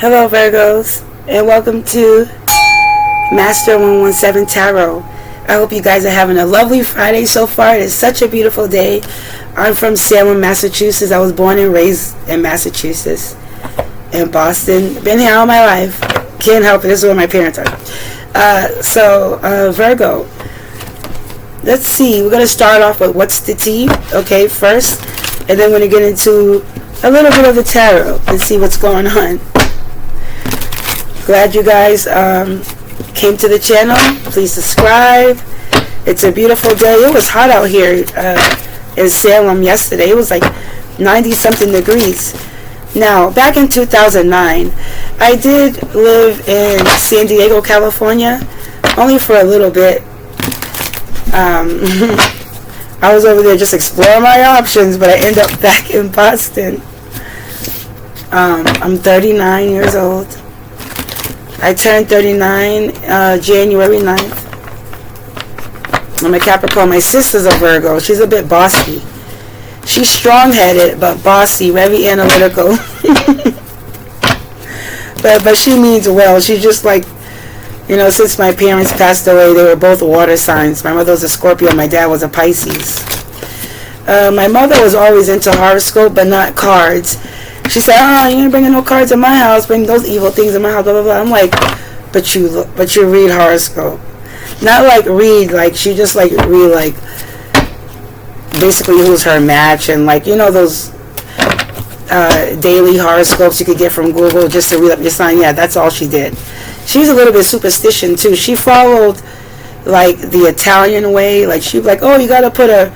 Hello Virgos, and welcome to Master 117 Tarot. I hope you guys are having a lovely Friday so far. It is such a beautiful day. I'm from Salem, Massachusetts. I was born and raised in Massachusetts, in Boston. Been here all my life. Can't help it. This is where my parents are. Virgo. Let's see. We're going to start off with what's the tea, okay, first. And then we're going to get into a little bit of the tarot and see what's going on. Glad you guys came to the channel. Please subscribe. It's a beautiful day. It was hot out here in Salem yesterday. It was like 90 something degrees. Now, back in 2009, I did live in San Diego, California, only for a little bit. I was over there just exploring my options, but I ended up back in Boston. I'm 39 years old. I turned 39 January 9th. I'm a Capricorn. My sister's a Virgo. She's a bit bossy. She's strong-headed, but bossy, very analytical. but she means well. She's just like, you know, since my parents passed away, they were both water signs. My mother was a Scorpio, my dad was a Pisces. My mother was always into horoscope, but not cards. She said, you ain't bringing no cards in my house. Bring those evil things in my house, blah, blah, blah. I'm like, but you read horoscope. Not like read, like, she just like read, like, basically who's her match. And like, you know, those daily horoscopes you could get from Google just to read up your sign. Yeah, that's all she did. She's a little bit superstition too. She followed like the Italian way. Like she'd be like, oh, you got to put a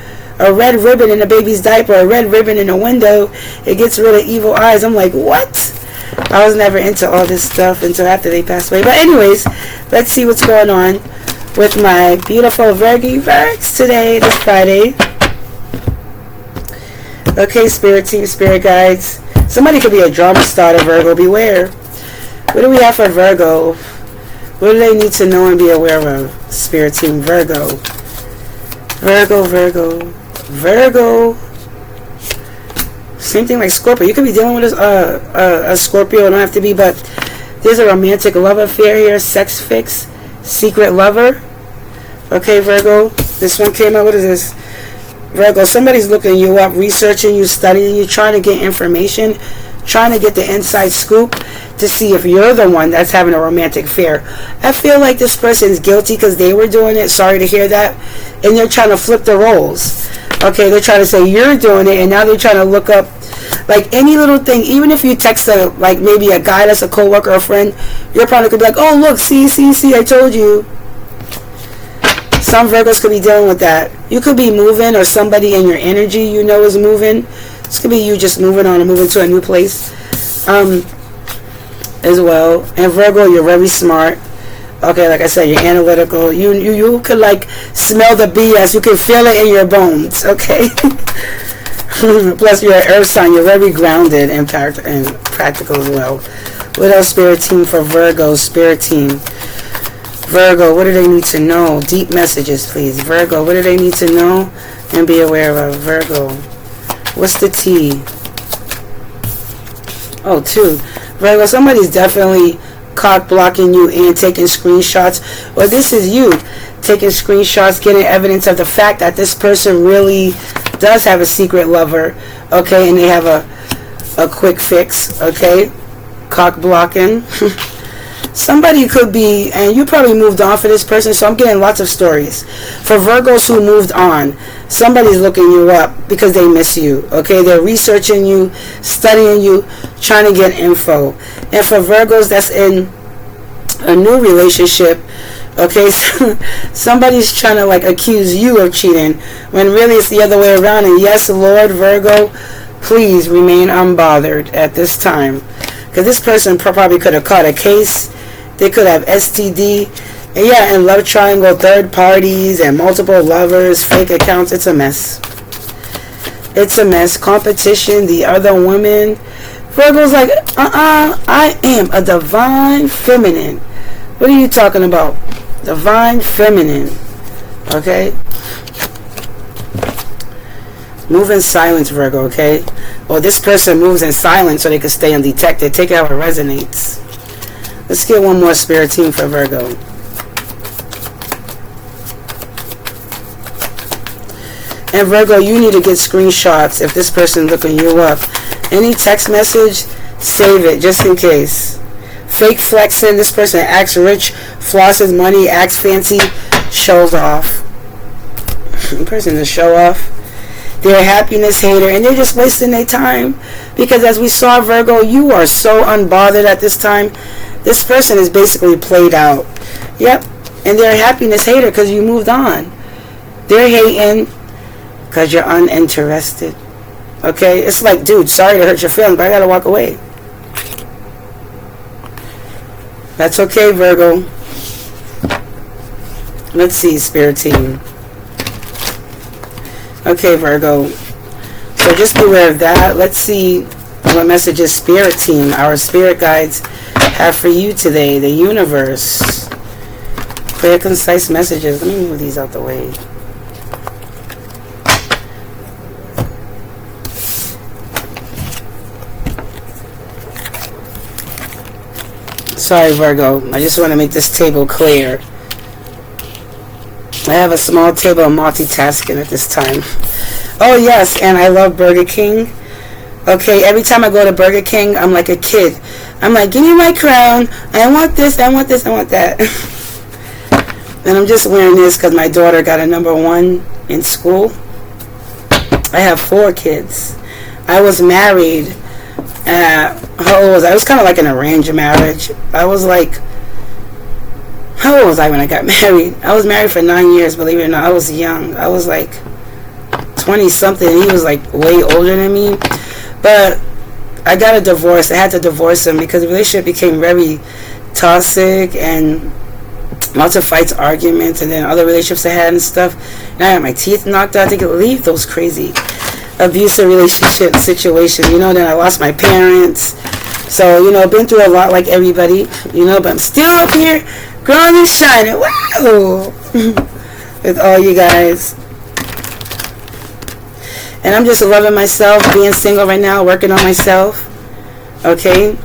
red ribbon in a baby's diaper, a red ribbon in a window, it gets rid of evil eyes. I'm like, what? I was never into all this stuff until after they passed away. But anyways, let's see what's going on with my beautiful Virgs today, this Friday. Okay, Spirit Team, Spirit Guides. Somebody could be a drama starter, Virgo. Beware. What do we have for Virgo? What do they need to know and be aware of? Spirit Team, Virgo. Virgo. Same thing like Scorpio. You could be dealing with a Scorpio. It don't have to be, but there's a romantic love affair here. Sex fix. Secret lover. Okay, Virgo. This one came out. What is this? Virgo, somebody's looking you up, researching you, studying you, trying to get information, trying to get the inside scoop to see if you're the one that's having a romantic affair. I feel like this person's guilty because they were doing it. Sorry to hear that. And they're trying to flip the roles. Okay, they're trying to say you're doing it, and now they're trying to look up like any little thing. Even if you text like maybe a guy that's a coworker or a friend, your partner could be like, oh look, see, I told you. Some Virgos could be dealing with that. You could be moving, or somebody in your energy you know is moving. This could be you just moving on and moving to a new place as well. And Virgo, you're very smart. Okay, like I said, you're analytical. You could like smell the BS. You can feel it in your bones. Okay. Plus, you're an earth sign. You're very grounded and practical as well. What else, Spirit Team, for Virgo? Spirit Team. Virgo, what do they need to know? Deep messages, please. Virgo, what do they need to know and be aware of? Virgo, what's the tea? Oh, 2. Virgo, somebody's definitely cock blocking you and taking screenshots. Or this is you taking screenshots, getting evidence of the fact that this person really does have a secret lover. Okay, and they have a quick fix. Okay, cock blocking. Somebody could be, and you probably moved on for this person, so I'm getting lots of stories. For Virgos who moved on, somebody's looking you up because they miss you. Okay, they're researching you, studying you, trying to get info. And for Virgos that's in a new relationship, okay, so somebody's trying to like accuse you of cheating when really it's the other way around. And yes, Lord Virgo, please remain unbothered at this time, because this person probably could have caught a case. They could have STD. And yeah, and love triangle, third parties, and multiple lovers, fake accounts. It's a mess. It's a mess. Competition, the other women. Virgo's like, I am a divine feminine. What are you talking about? Divine feminine. Okay? Move in silence, Virgo, okay? Well, this person moves in silence so they can stay undetected. Take it how it resonates. Let's get one more spirit team for Virgo. And Virgo, you need to get screenshots if this person is looking you up. Any text message, save it just in case. Fake flexing, this person acts rich, flosses money, acts fancy, shows off. The person to show off. They're a happiness hater, and they're just wasting their time. Because as we saw, Virgo, you are so unbothered at this time. This person is basically played out. Yep. And they're a happiness hater because you moved on. They're hating because you're uninterested. Okay? It's like, dude, sorry to hurt your feelings, but I gotta walk away. That's okay, Virgo. Let's see, spirit team. Okay, Virgo. So just beware of that. Let's see what messages spirit team, our spirit guides, have for you today. The universe. Clear, concise messages. Let me move these out the way. Sorry, Virgo. I just want to make this table clear. I have a small table of multitasking at this time. Oh, yes, and I love Burger King. Okay, every time I go to Burger King, I'm like a kid. I'm like, give me my crown. I want this, I want this, I want that. And I'm just wearing this because my daughter got a #1 in school. I have 4 kids. I was married. How old was I? It was kind of like an arranged marriage. I was like, how old was I when I got married? I was married for 9 years, believe it or not. I was young. I was like 20 something. He was like way older than me. But I got a divorce. I had to divorce him because the relationship became very toxic and lots of fights, arguments, and then other relationships I had and stuff. And I had my teeth knocked out. I think it leave those crazy abusive relationship situations. You know, then I lost my parents. So, you know, been through a lot like everybody, you know, but I'm still up here growing and shining. Wow! With all you guys. And I'm just loving myself, being single right now, working on myself. Okay?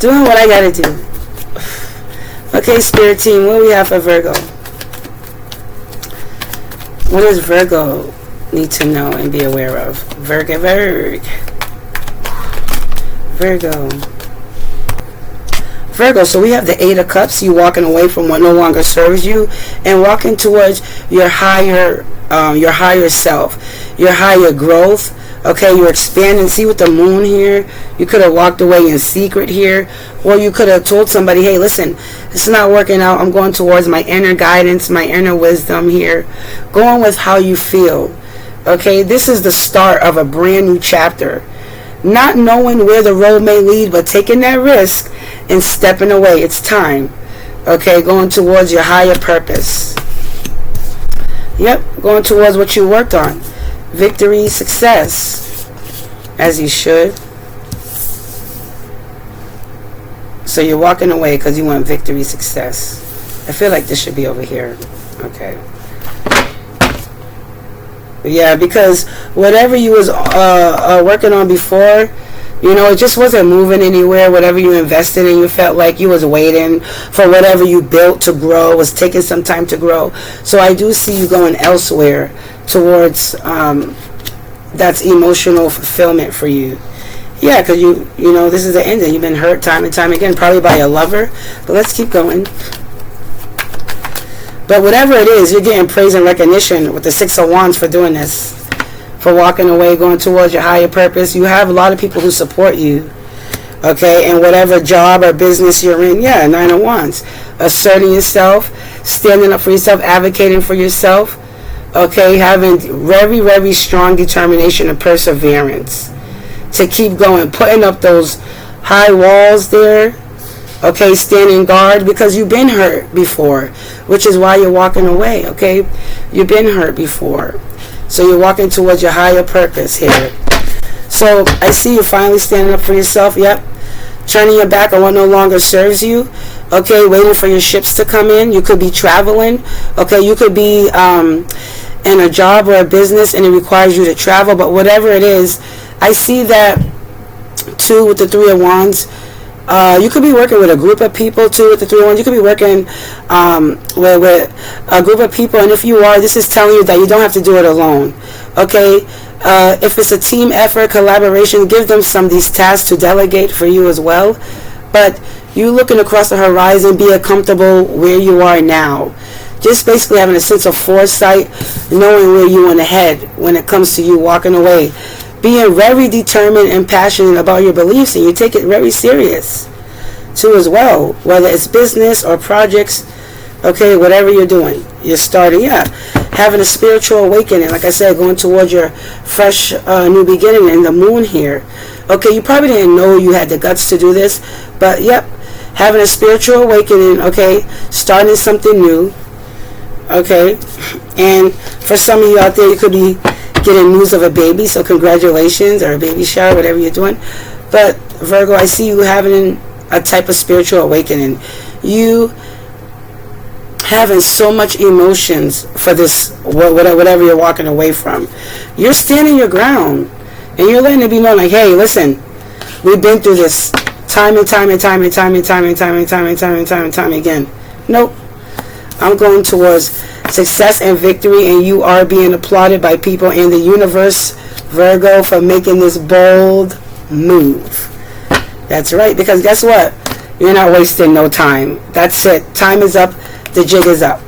Doing what I gotta do. Okay, spirit team, what do we have for Virgo? What does Virgo need to know and be aware of? Virgo. Virgo, so we have the 8 of Cups, you walking away from what no longer serves you and walking towards your higher self, your higher growth. Okay, you're expanding. See with the moon here, you could have walked away in secret here, or you could have told somebody, hey, listen, it's not working out. I'm going towards my inner guidance, my inner wisdom here. Going with how you feel. Okay, this is the start of a brand new chapter. Not knowing where the road may lead, but taking that risk and stepping away. It's time. Okay, going towards your higher purpose. Yep, going towards what you worked on. Victory, success, as you should. So you're walking away because you want victory, success. I feel like this should be over here. Okay. Yeah, because whatever you was working on before, you know, it just wasn't moving anywhere. Whatever you invested in, you felt like you was waiting for whatever you built to grow, was taking some time to grow. So I do see you going elsewhere towards that's emotional fulfillment for you. Yeah, because you know, this is the ending. You've been hurt time and time again, probably by a lover. But let's keep going. But whatever it is, you're getting praise and recognition with the 6 of Wands for doing this. For walking away, going towards your higher purpose. You have a lot of people who support you. Okay, and whatever job or business you're in, yeah, 9 of Wands. Asserting yourself, standing up for yourself, advocating for yourself. Okay, having very, very strong determination and perseverance to keep going, putting up those high walls there. Okay, standing guard because you've been hurt before, which is why you're walking away. Okay, you've been hurt before, so you're walking towards your higher purpose here. So I see you finally standing up for yourself. Yep, turning your back on what no longer serves you. Okay, waiting for your ships to come in. You could be traveling. Okay, you could be in a job or a business and it requires you to travel, but whatever it is, I see that too with the Three of Wands. You could be working with a group of people too with the Three of Wands. You could be working with a group of people, and if you are, this is telling you that you don't have to do it alone. Okay, if it's a team effort, collaboration, give them some of these tasks to delegate for you as well. But you looking across the horizon, be comfortable where you are now. Just basically having a sense of foresight, knowing where you want to head when it comes to you walking away. Being very determined and passionate about your beliefs, and you take it very serious too as well, whether it's business or projects. Okay, whatever you're doing, you're starting, having a spiritual awakening, like I said, going towards your fresh new beginning in the moon here. Okay, you probably didn't know you had the guts to do this, but yep, having a spiritual awakening. Okay, starting something new. Okay, and for some of you out there, you could be getting news of a baby, so congratulations, or a baby shower, whatever you're doing. But Virgo, I see you having a type of spiritual awakening. You having so much emotions for this, whatever you're walking away from. You're standing your ground, and you're letting it be known, like, hey, listen, we've been through this time and time and time and time and time and time and time and time and time and time again. Nope. I'm going towards success and victory, and you are being applauded by people in the universe, Virgo, for making this bold move. That's right, because guess what? You're not wasting no time. That's it. Time is up. The jig is up.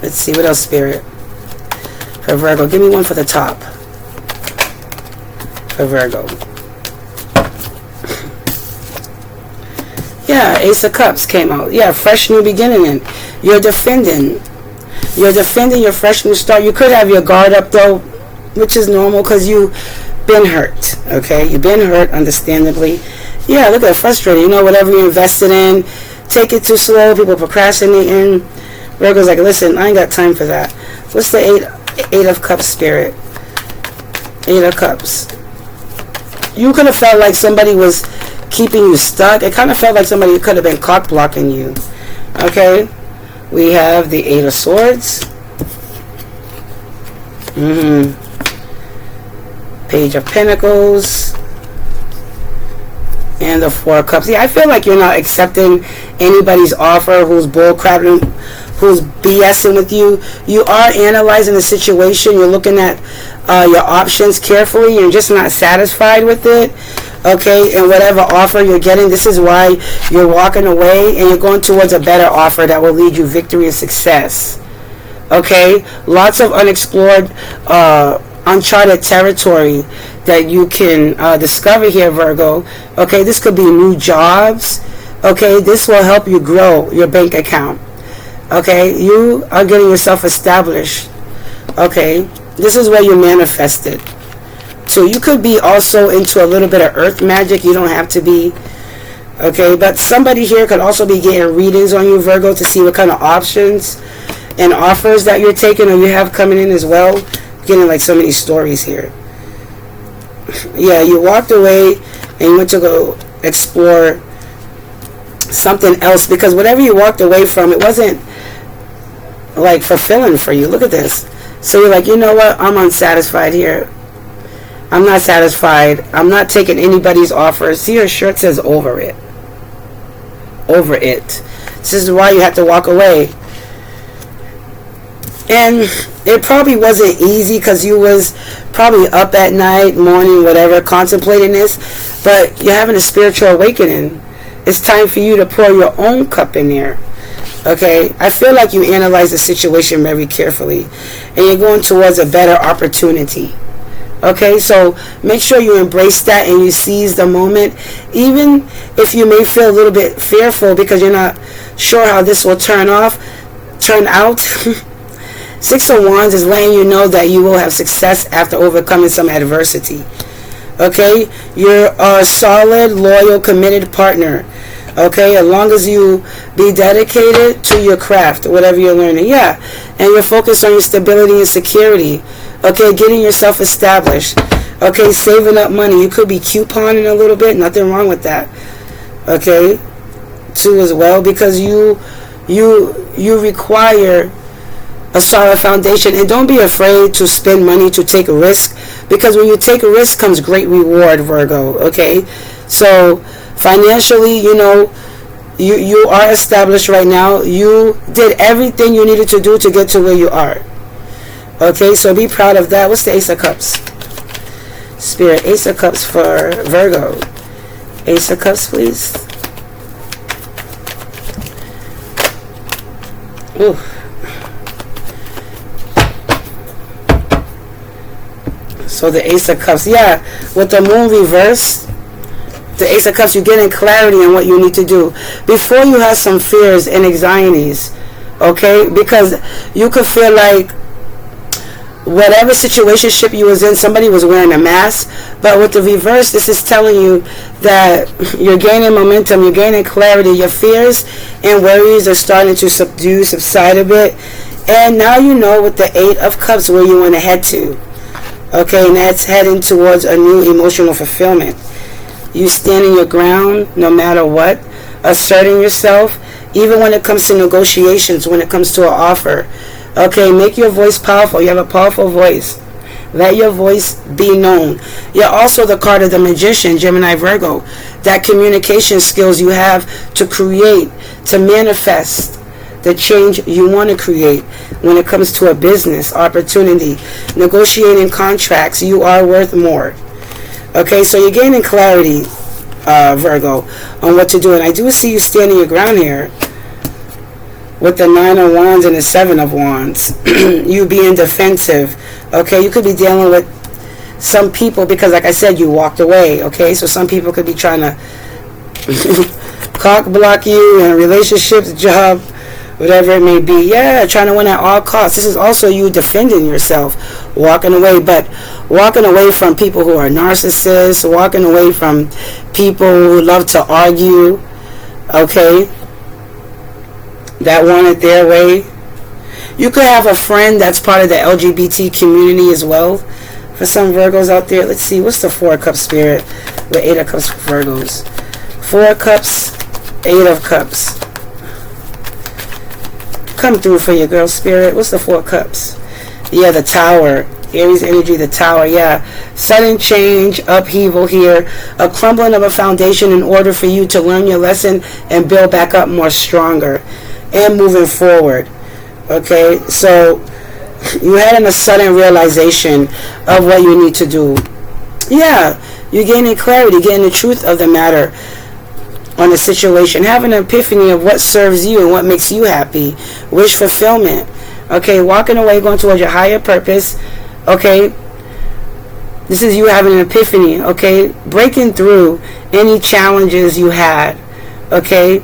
Let's see what else, Spirit, for Virgo. Give me one for the top for Virgo. Yeah, Ace of Cups came out. Yeah, fresh new beginning. And you're defending your fresh new start. You could have your guard up though, which is normal because you've been hurt. Okay, you've been hurt, understandably. Yeah, look at it, frustrated. You know, whatever you invested in, take it too slow. People procrastinating. Virgo's like, listen, I ain't got time for that. What's the eight of Cups, Spirit? Eight of Cups. You could have felt like somebody was keeping you stuck. It kind of felt like somebody could have been cock blocking you. Okay, we have the Eight of Swords. Page of Pentacles. And the Four of Cups. Yeah, I feel like you're not accepting anybody's offer who's bullcrapping, who's BSing with you. You are analyzing the situation. You're looking at your options carefully. You're just not satisfied with it. Okay, and whatever offer you're getting, this is why you're walking away, and you're going towards a better offer that will lead you victory and success. Okay, lots of unexplored, uncharted territory that you can discover here, Virgo. Okay, this could be new jobs. Okay, this will help you grow your bank account. Okay, you are getting yourself established. Okay, this is where you manifested. So you could be also into a little bit of earth magic. You don't have to be. Okay, but somebody here could also be getting readings on you, Virgo, to see what kind of options and offers that you're taking or you have coming in as well. Getting like so many stories here. Yeah, you walked away and you went to go explore something else, because whatever you walked away from, it wasn't like fulfilling for you. Look at this. So you're like, you know what? I'm unsatisfied here. I'm not satisfied. I'm not taking anybody's offers. See, your shirt says over it. Over it. This is why you have to walk away. And it probably wasn't easy because you was probably up at night, morning, whatever, contemplating this. But you're having a spiritual awakening. It's time for you to pour your own cup in there. Okay? I feel like you analyze the situation very carefully. And you're going towards a better opportunity. Okay, so make sure you embrace that and you seize the moment, even if you may feel a little bit fearful because you're not sure how this will turn out. Six of Wands is letting you know that you will have success after overcoming some adversity. Okay, you're a solid, loyal, committed partner. Okay, as long as you be dedicated to your craft, whatever you're learning. Yeah, and you're focused on your stability and security. Okay, getting yourself established. Okay, saving up money. You could be couponing a little bit. Nothing wrong with that. Okay, too as well, because you require a solid foundation. And don't be afraid to spend money, to take a risk, because when you take a risk comes great reward, Virgo. Okay, so financially, you know, you are established right now. You did everything you needed to do to get to where you are. Okay, so be proud of that. What's the Ace of Cups? Spirit, Ace of Cups for Virgo. Ace of Cups, please. Ooh. So the Ace of Cups, yeah, with the moon reversed, the Ace of Cups, you're getting clarity on what you need to do. Before, you had some fears and anxieties, okay? Because you could feel like whatever situationship you was in, somebody was wearing a mask. But with the reverse, this is telling you that you're gaining momentum, you're gaining clarity. Your fears and worries are starting to subside a bit. And now you know with the Eight of Cups where you want to head to. Okay, and that's heading towards a new emotional fulfillment. You standing your ground no matter what, asserting yourself, even when it comes to negotiations, when it comes to an offer. Okay, make your voice powerful. You have a powerful voice. Let your voice be known. You're also the card of the Magician, Gemini, Virgo. That communication skills you have to create, to manifest the change you want to create when it comes to a business opportunity, negotiating contracts. You are worth more. Okay, so you're gaining clarity, Virgo, on what to do. And I do see you standing your ground here with the Nine of Wands and the Seven of Wands. You being defensive. Okay, you could be dealing with some people because, like I said, you walked away. Okay, so some people could be trying to cock block you in relationships, job, whatever it may be. Yeah, trying to win at all costs. This is also you defending yourself, walking away, but walking away from people who are narcissists, walking away from people who love to argue, okay, that want it their way. You could have a friend that's part of the LGBT community as well. For some Virgos out there, let's see, what's the Four of Cups, Spirit, with Eight of Cups for Virgos? Four of Cups, Eight of Cups. Come through for your girl, Spirit. What's the Four of Cups? Yeah, the Tower. Aries energy, the Tower. Yeah, sudden change, upheaval here, a crumbling of a foundation in order for you to learn your lesson and build back up more stronger and moving forward. Okay, so you had a sudden realization of what you need to do. Yeah, you're gaining clarity, getting the truth of the matter on the situation, having an epiphany of what serves you and what makes you happy, wish fulfillment. Okay, walking away, going towards your higher purpose. Okay, this is you having an epiphany. Okay, breaking through any challenges you had. Okay,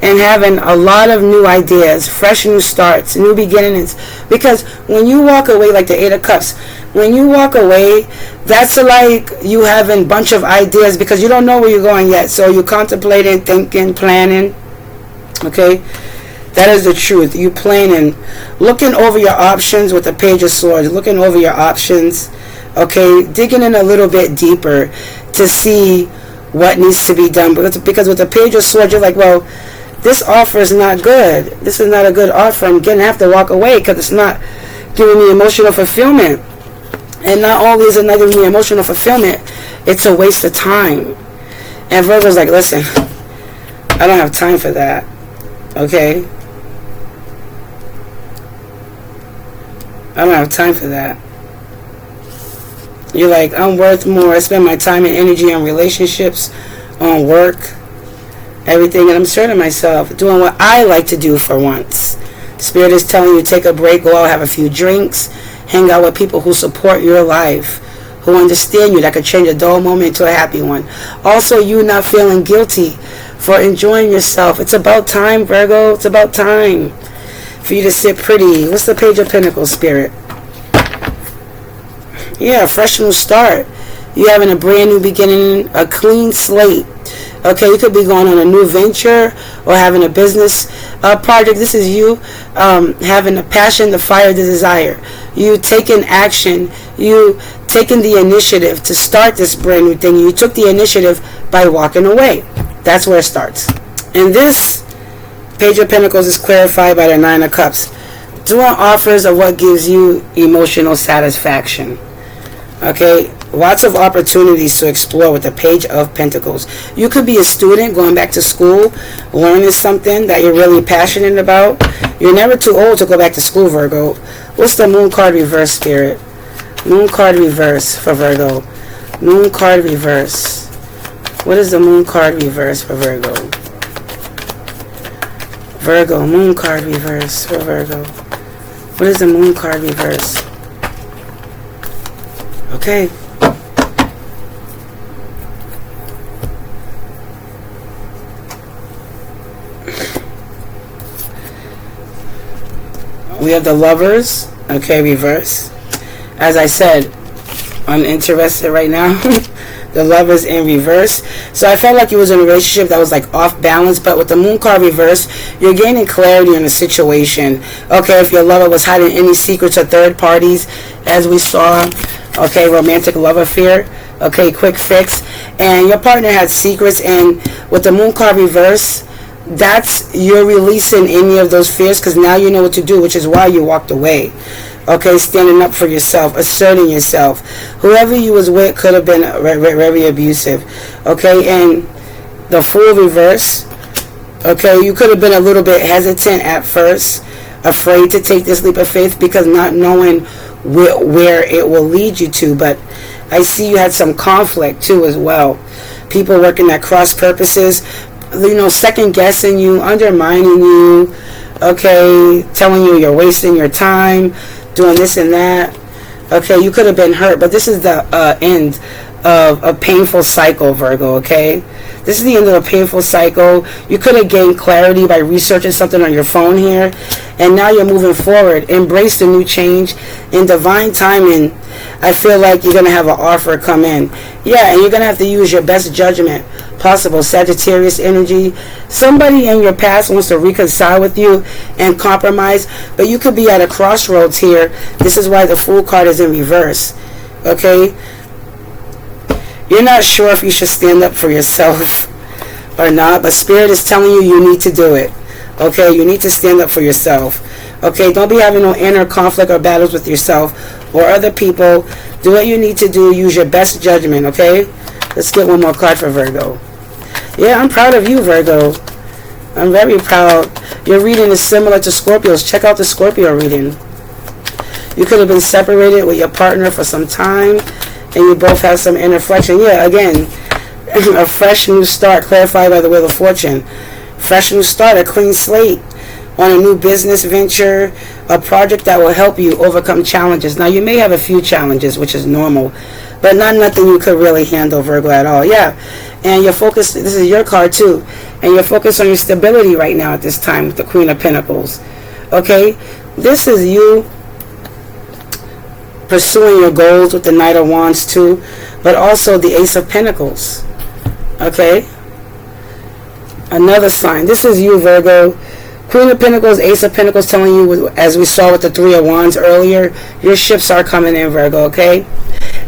and having a lot of new ideas, fresh new starts, new beginnings. Because when you walk away, like the Eight of Cups, when you walk away, that's like you having a bunch of ideas because you don't know where you're going yet. So you're contemplating, thinking, planning. Okay, that is the truth. You planning, looking over your options with the Page of Swords, looking over your options. Okay, digging in a little bit deeper to see what needs to be done. Because with the Page of Swords, you're like, well, this offer is not good. This is not a good offer. I'm going to have to walk away because it's not giving me emotional fulfillment. And not only is it not giving me emotional fulfillment, it's a waste of time. And Virgo's like, listen, I don't have time for that. Okay? I don't have time for that. You're like, I'm worth more. I spend my time and energy on relationships, on work, everything, and I'm asserting myself, doing what I like to do for once. Spirit is telling you, take a break, go out, have a few drinks, hang out with people who support your life, who understand you, that could change a dull moment into a happy one. Also, you not feeling guilty for enjoying yourself. It's about time, Virgo. It's about time for you to sit pretty. What's the Page of Pentacles, Spirit? Yeah, fresh new start. You having a brand new beginning, a clean slate. Okay, you could be going on a new venture or having a business project. This is you having the passion, the fire, the desire. You taking action. You taking the initiative to start this brand new thing. You took the initiative by walking away. That's where it starts. And this Page of Pentacles is clarified by the Nine of Cups. Doing offers of what gives you emotional satisfaction. Okay, lots of opportunities to explore with the Page of Pentacles. You could be a student going back to school, learning something that you're really passionate about. You're never too old to go back to school, Virgo. What's the Moon card reverse, Spirit? Moon card reverse for Virgo. Moon card reverse. What is the Moon card reverse for Virgo? Virgo, Moon card reverse for Virgo. What is the Moon card reverse? Okay. We have the Lovers, okay, reverse. As I said, I'm interested right now. The Lovers in reverse. So I felt like you was in a relationship that was like off balance, but with the Moon card reverse, you're gaining clarity in the situation. Okay, if your lover was hiding any secrets or third parties, as we saw, okay, romantic love affair, okay, quick fix, and your partner had secrets, and with the Moon card reverse, that's you're releasing any of those fears because now you know what to do, which is why you walked away. Okay, standing up for yourself, asserting yourself. Whoever you was with could have been very abusive. Okay, and the Fool reverse. Okay, you could have been a little bit hesitant at first, afraid to take this leap of faith because not knowing where it will lead you to. But I see you had some conflict too as well. People working at cross purposes, you know, second guessing you, undermining you. Okay, telling you you're wasting your time, doing this and that. Okay, you could have been hurt, but this is the end of a painful cycle, Virgo, okay? This is the end of a painful cycle. You could have gained clarity by researching something on your phone here, and now you're moving forward. Embrace the new change. In divine timing, I feel like you're going to have an offer come in. Yeah, and you're going to have to use your best judgment possible. Sagittarius energy. Somebody in your past wants to reconcile with you and compromise, but you could be at a crossroads here. This is why the Fool card is in reverse. Okay? You're not sure if you should stand up for yourself or not, but Spirit is telling you you need to do it. Okay? You need to stand up for yourself. Okay? Don't be having no inner conflict or battles with yourself or other people. Do what you need to do. Use your best judgment. Okay? Let's get one more card for Virgo. Yeah, I'm proud of you, Virgo. I'm very proud. Your reading is similar to Scorpio's. Check out the Scorpio reading. You could have been separated with your partner for some time, and you both have some inner flexion. Yeah, again, a fresh new start, clarified by the Wheel of Fortune. Fresh new start, a clean slate on a new business venture, a project that will help you overcome challenges. Now, you may have a few challenges, which is normal, but not nothing you could really handle, Virgo, at all. Yeah, and you're focused, this is your card too, and you're focused on your stability right now at this time with the Queen of Pentacles. Okay, this is you pursuing your goals with the Knight of Wands too, but also the Ace of Pentacles. Okay, another sign. This is you, Virgo. Queen of Pentacles, Ace of Pentacles, telling you, as we saw with the Three of Wands earlier, your ships are coming in, Virgo. Okay,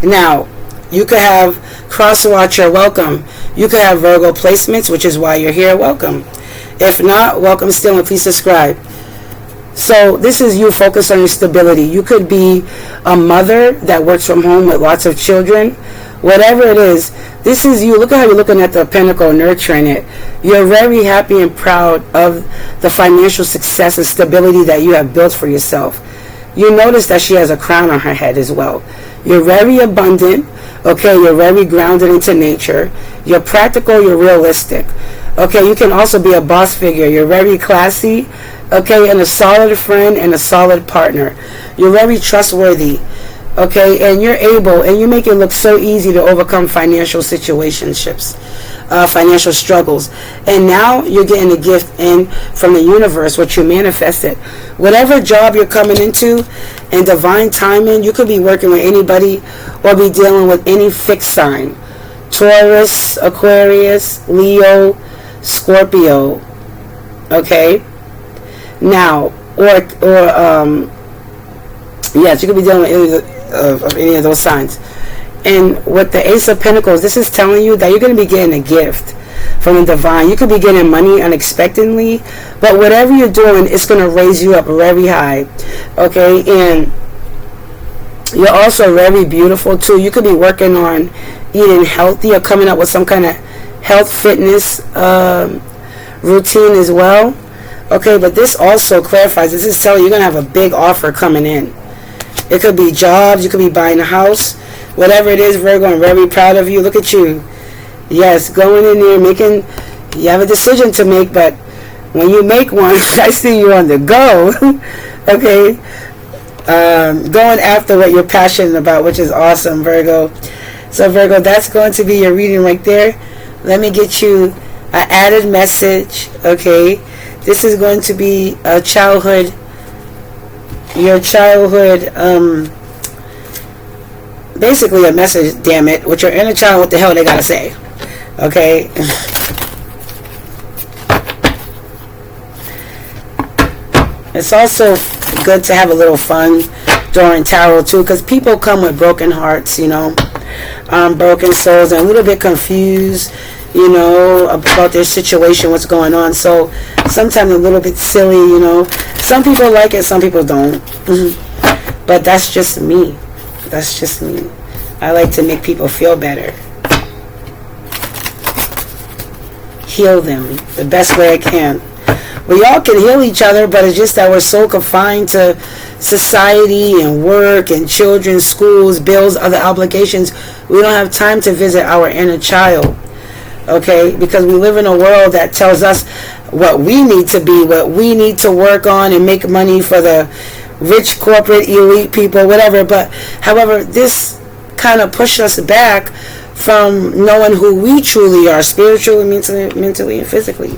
now you could have cross-watch or welcome. You could have Virgo placements, which is why you're here. Welcome. If not, welcome still, and please subscribe. So this is you focused on your stability. You could be a mother that works from home with lots of children. Whatever it is, this is you. Look at how you're looking at the pentacle, nurturing it. You're very happy and proud of the financial success and stability that you have built for yourself. You notice that she has a crown on her head as well. You're very abundant. Okay, you're very grounded into nature. You're practical, you're realistic. Okay, you can also be a boss figure. You're very classy. Okay, and a solid friend and a solid partner. You're very trustworthy. Okay, and you're able, and you make it look so easy to overcome financial situationships, financial struggles. And now you're getting a gift in from the universe, what you manifested. Whatever job you're coming into, in divine timing, you could be working with anybody or be dealing with any fixed sign. Taurus, Aquarius, Leo, Scorpio. Okay? Now, yes, you could be dealing with any of those signs. And with the Ace of Pentacles, this is telling you that you're going to be getting a gift from the divine. You could be getting money unexpectedly, but whatever you're doing, it's going to raise you up very high. Okay, and you're also very beautiful too. You could be working on eating healthy or coming up with some kind of health fitness routine as well. Okay, but this also clarifies, this is telling you you're going to have a big offer coming in. It could be jobs, you could be buying a house, whatever it is, Virgo. I'm very proud of you. Look at you. Yes, going in there, you have a decision to make, but when you make one, I see you on the go. Okay, going after what you're passionate about, which is awesome, Virgo. So Virgo, that's going to be your reading right there. Let me get you an added message. Okay, this is going to be your childhood, basically a message, damn it, with your inner child, what the hell they gotta say. Okay. It's also good to have a little fun during tarot too, because people come with broken hearts, broken souls, and a little bit confused, about their situation, what's going on. So sometimes a little bit silly, Some people like it, some people don't. But that's just me. That's just me. I like to make people feel better. Heal them the best way I can. We all can heal each other, but it's just that we're so confined to society and work and children, schools, bills, other obligations. We don't have time to visit our inner child. Okay, because we live in a world that tells us what we need to be, what we need to work on and make money for the rich corporate elite people, whatever. But however, this kind of pushed us back from knowing who we truly are, spiritually, mentally, and physically,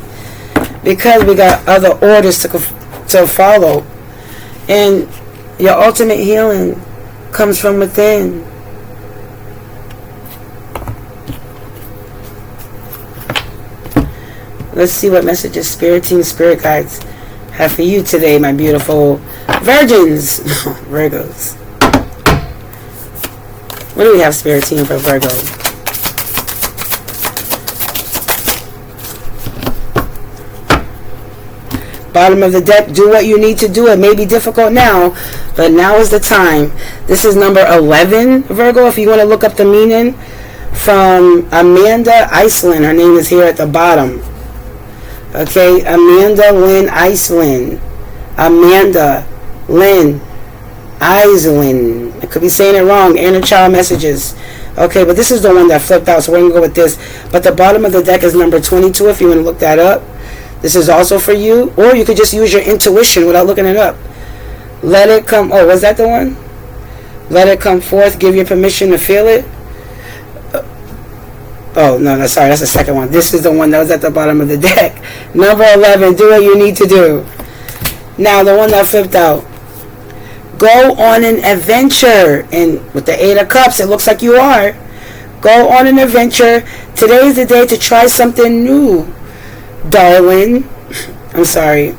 because we got other orders to follow. And your ultimate healing comes from within. Let's see what messages Spirit Team, Spirit Guides have for you today, my beautiful Virgins. Virgos. What do we have, Spirit Team, for Virgo? Bottom of the deck, do what you need to do. It may be difficult now, but now is the time. This is number 11, Virgo, if you want to look up the meaning, from Amanda Iceland. Her name is here at the bottom. Okay, Amanda Lynn Iceland. Amanda Lynn Iceland. I could be saying it wrong. Inner child messages. Okay, but this is the one that flipped out, so we're going to go with this. But the bottom of the deck is number 22 if you want to look that up. This is also for you. Or you could just use your intuition without looking it up. Let it come. Oh, was that the one? Let it come forth. Give your permission to feel it. Oh, no, sorry, that's the second one. This is the one that was at the bottom of the deck. Number 11, do what you need to do. Now, the one that flipped out. Go on an adventure. And with the 8 of Cups, it looks like you are. Go on an adventure. Today is the day to try something new, darling. I'm sorry.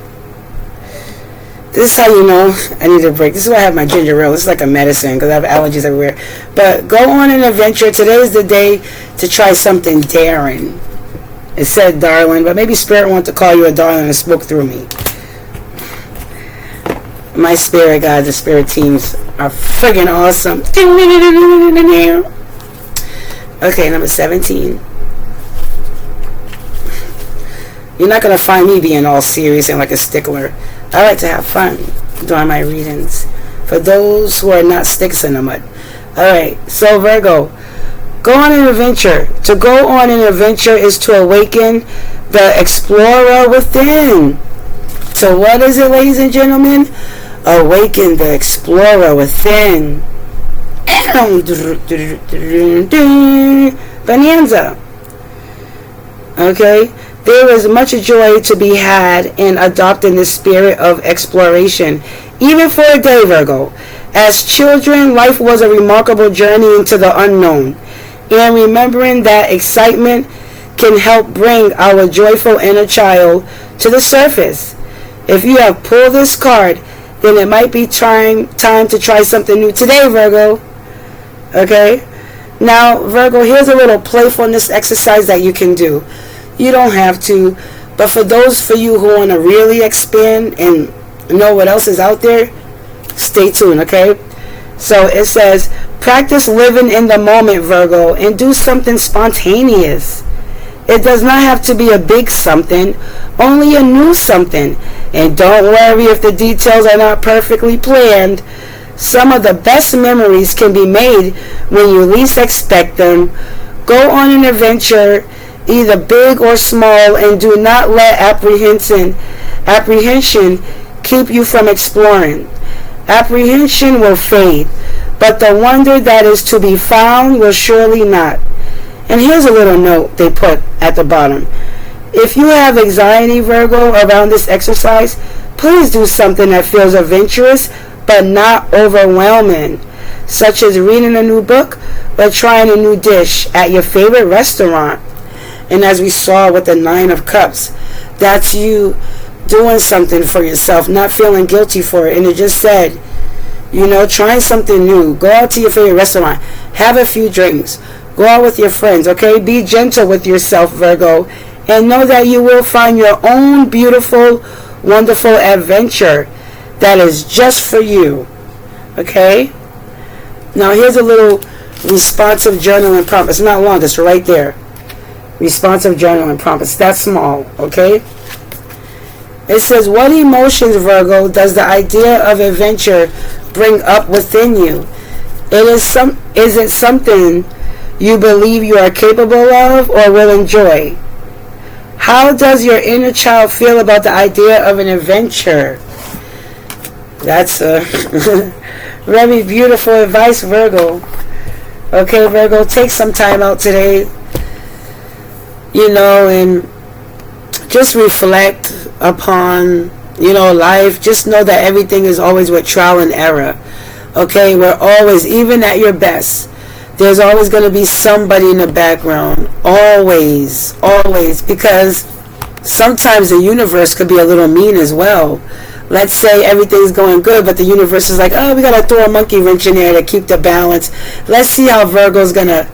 This is how you know I need a break. This is why I have my ginger ale. This is like a medicine because I have allergies everywhere. But go on an adventure. Today is the day to try something daring. It said darling, but maybe Spirit wants to call you a darling and spoke through me. My spirit guides, the spirit teams are friggin' awesome. Okay, number 17. You're not going to find me being all serious and like a stickler. I like to have fun during my readings. For those who are not sticks in the mud. Alright, so Virgo, go on an adventure. To go on an adventure is to awaken the explorer within. So what is it, ladies and gentlemen? Awaken the explorer within. Bonanza. Okay? There is much joy to be had in adopting the spirit of exploration, even for a day, Virgo. As children, life was a remarkable journey into the unknown, and remembering that excitement can help bring our joyful inner child to the surface. If you have pulled this card, then it might be time to try something new today, Virgo. Okay? Now, Virgo, here's a little playfulness exercise that you can do. You don't have to. But for you who want to really expand and know what else is out there, stay tuned, okay? So it says, practice living in the moment, Virgo, and do something spontaneous. It does not have to be a big something, only a new something. And don't worry if the details are not perfectly planned. Some of the best memories can be made when you least expect them. Go on an adventure, either big or small, and do not let apprehension keep you from exploring. Apprehension will fade, but the wonder that is to be found will surely not. And here's a little note they put at the bottom. If you have anxiety, Virgo, around this exercise, please do something that feels adventurous but not overwhelming, such as reading a new book or trying a new dish at your favorite restaurant. And as we saw with the Nine of Cups, that's you doing something for yourself, not feeling guilty for it. And it just said, trying something new. Go out to your favorite restaurant. Have a few drinks. Go out with your friends, okay? Be gentle with yourself, Virgo. And know that you will find your own beautiful, wonderful adventure that is just for you. Okay? Now here's a little responsive journaling prompt. It's not long. It's right there. Responsive journaling prompt. It's that small. Okay? It says, what emotions, Virgo, does the idea of adventure bring up within you? Is it something you believe you are capable of or will enjoy? How does your inner child feel about the idea of an adventure? That's very beautiful advice, Virgo. Okay, Virgo, take some time out today, and just reflect upon, life. Just know that everything is always with trial and error. Okay, we're always, even at your best, there's always going to be somebody in the background. Always, because sometimes the universe could be a little mean as well. Let's say everything's going good, but the universe is like, oh, we got to throw a monkey wrench in there to keep the balance. Let's see how Virgo's going to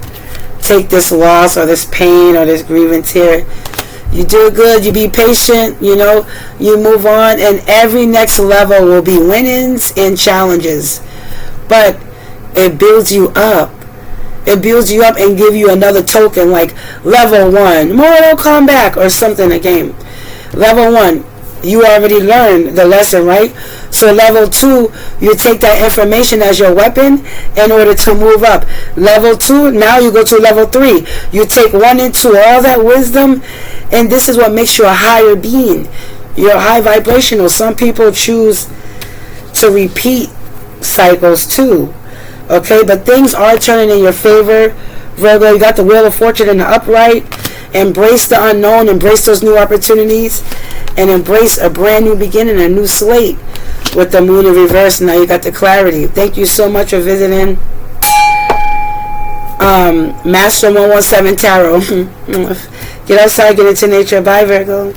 take this loss or this pain or this grievance here. You do good, you be patient, you move on, and every next level will be winnings and challenges. But it builds you up. It builds you up and give you another token, like level 1, Mortal Kombat or something, a game. Level 1, you already learned the lesson, right? So level 2, you take that information as your weapon in order to move up. Level 2, now you go to level 3. You take 1 and 2, all that wisdom, and this is what makes you a higher being. You're high vibrational. Some people choose to repeat cycles too. Okay, but things are turning in your favor, Virgo. You got the Wheel of Fortune in the upright. Embrace the unknown. Embrace those new opportunities. And embrace a brand new beginning, a new slate with the Moon in reverse. Now you got the clarity. Thank you so much for visiting Master 117 Tarot. Get outside, get into nature. Bye, Virgo.